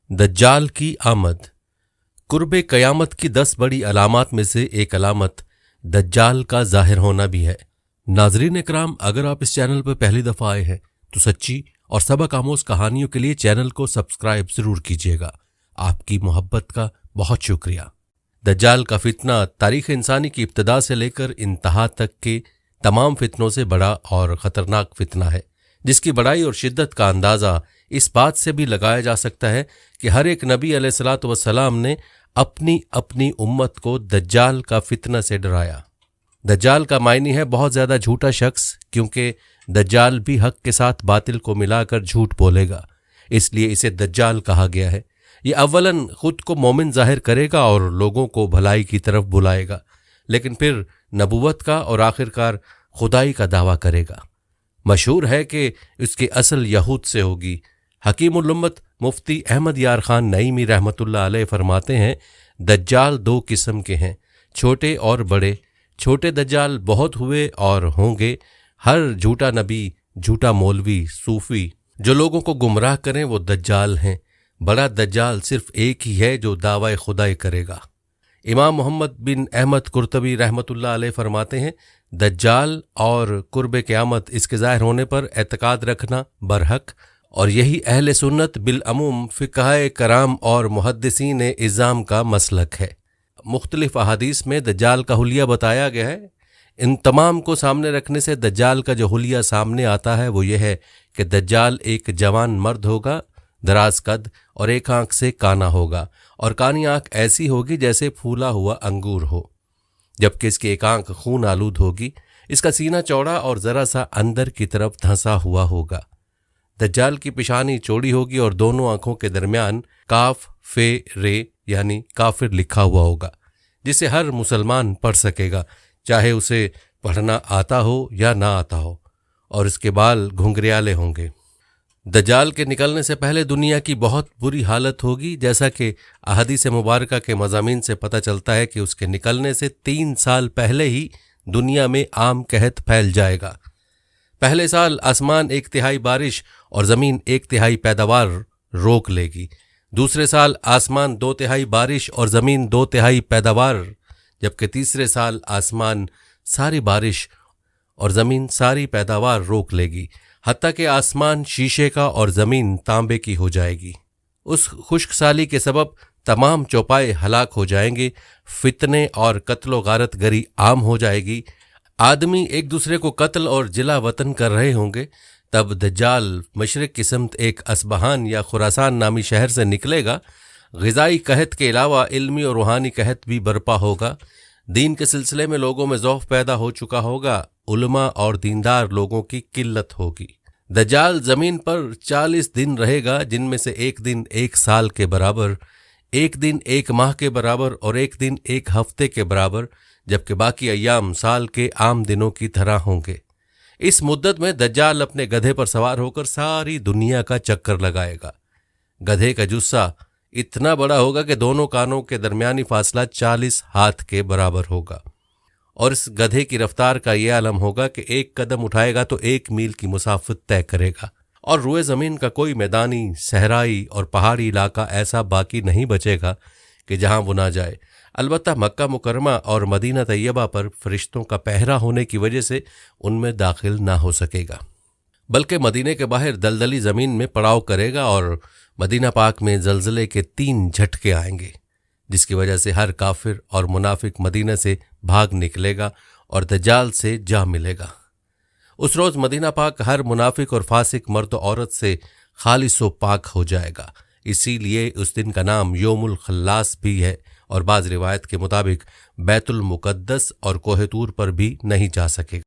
दज्जाल की आमद। कुर्बे क़यामत की 10 बड़ी अलामात में से एक अलामत दज्जाल का ज़ाहिर होना भी है। नाज़रीन इकराम, अगर आप इस चैनल पर पहली दफ़ा आए हैं तो सच्ची और सबक आमोज़ कहानियों के लिए चैनल को सब्सक्राइब ज़रूर कीजिएगा। आपकी मोहब्बत का बहुत शुक्रिया। दज्जाल का फितना तारीख़ इंसानी की इब्तिदा से लेकर इंतहा तक के तमाम फितनों से बड़ा और ख़तरनाक फितना है, जिसकी बड़ाई और शिद्दत का अंदाज़ा इस बात से भी लगाया जा सकता है कि हर एक नबी अलैहिस्सलातु वस्सलाम ने अपनी अपनी उम्मत को दज्जाल का फितना से डराया। दज्जाल का मायनी है बहुत ज़्यादा झूठा शख्स, क्योंकि दज्जाल भी हक के साथ बातिल को मिलाकर झूठ बोलेगा, इसलिए इसे दज्जाल कहा गया है। ये अव्वलन खुद को मोमिन जाहिर करेगा और लोगों को भलाई की तरफ बुलाएगा, लेकिन फिर नबूवत का और आखिरकार खुदाई का दावा करेगा। मशहूर है कि उसकी असल यहूद से होगी। हकीमुल उम्मत मुफ्ती अहमद यार खान नईमी रहमतुल्लाह अलैह फरमाते हैं, दज्जाल 2 किस्म के हैं, छोटे और बड़े। छोटे दज्जाल बहुत हुए और होंगे। हर झूठा नबी, झूठा मौलवी, सूफी जो लोगों को गुमराह करें वो दज्जाल हैं। बड़ा दज्जाल सिर्फ एक ही है जो दावा खुदाई करेगा। इमाम मोहम्मद बिन अहमद कुर्तबी रहमतुल्लाह अलैह फरमाते हैं, दज्जाल और कुर्बे क़यामत इसके ज़ाहिर होने पर एतकाद रखना बरहक, और यही अहले सुन्नत बिलअमूम फ़िक़हाए कराम और मुहद्दिसीन इज़ाम का मसलक है। मुख्तलिफ अहादीस में दज्जाल का हुलिया बताया गया है। इन तमाम को सामने रखने से दज्जाल का जो हुलिया सामने आता है वो ये है कि दज्जाल एक जवान मर्द होगा, दराज कद और एक आंख से काना होगा, और कानी आंख ऐसी होगी जैसे फूला हुआ अंगूर हो, जबकि इसकी एक आंख खून आलूद होगी। इसका सीना चौड़ा और ज़रा सा अंदर की तरफ धंसा हुआ होगा। दज्जाल की पेशानी चौड़ी होगी और दोनों आंखों के दरमियान काफ फे रे यानी काफिर लिखा हुआ होगा, जिसे हर मुसलमान पढ़ सकेगा, चाहे उसे पढ़ना आता हो या ना आता हो, और इसके बाल घुंघरियाले होंगे। दज्जाल के निकलने से पहले दुनिया की बहुत बुरी हालत होगी, जैसा कि अहादीस मुबारका के मज़ामीन से पता चलता है कि उसके निकलने से 3 साल पहले ही दुनिया में आम कहत फैल जाएगा। पहले साल आसमान 1/3 बारिश और ज़मीन 1/3 पैदावार रोक लेगी। दूसरे साल आसमान 2/3 बारिश और ज़मीन 2/3 पैदावार, जबकि तीसरे साल आसमान सारी बारिश और ज़मीन सारी पैदावार रोक लेगी, हत्ता कि आसमान शीशे का और ज़मीन तांबे की हो जाएगी। उस खुश्क साली के सबब तमाम चौपाए हलाक हो जाएंगे, फितने और कत्लो गारत गरी आम हो जाएगी, आदमी एक दूसरे को कत्ल और जिला वतन कर रहे होंगे। तब दज्जाल मशरिक की समत एक असबहान या खुरासान नामी शहर से निकलेगा। ग़िज़ाई कहत के अलावा इल्मी और रूहानी कहत भी बरपा होगा। दीन के सिलसिले में लोगों में ज़ौफ़ पैदा हो चुका होगा। उलमा और दीनदार लोगों की किल्लत होगी। दज्जाल ज़मीन पर 40 दिन रहेगा, जिनमें से एक दिन 1 साल के बराबर, एक दिन 1 माह के बराबर और एक दिन 1 हफ्ते के बराबर, जबकि बाकी अय्याम साल के आम दिनों की तरह होंगे। इस मुद्दत में दज्जाल अपने गधे पर सवार होकर सारी दुनिया का चक्कर लगाएगा। गधे का जुस्सा इतना बड़ा होगा कि दोनों कानों के दरमियानी फासला 40 हाथ के बराबर होगा, और इस गधे की रफ्तार का ये आलम होगा कि 1 कदम उठाएगा तो 1 मील की मुसाफत तय करेगा, और रुए ज़मीन का कोई मैदानी, सहराई और पहाड़ी इलाका ऐसा बाकी नहीं बचेगा कि जहां वो ना जाए। अलबत्ता मक्का मुकरमा और मदीना तैयबा पर फरिश्तों का पहरा होने की वजह से उनमें दाखिल ना हो सकेगा, बल्कि मदीने के बाहर दलदली ज़मीन में पड़ाव करेगा, और मदीना पाक में ज़लज़ले के 3 झटके आएंगे, जिसकी वजह से हर काफिर और मुनाफिक मदीना से भाग निकलेगा और दज्जाल से जा मिलेगा। उस रोज़ मदीना पाक हर मुनाफिक और फासिक मर्द औरत से खालिस व पाक हो जाएगा। इसीलिए उस दिन का नाम योमुल खल्लास भी है, और बाज़ रिवायत के मुताबिक बैतुल मुक़द्दस और कोह तूर पर भी नहीं जा सकेगा।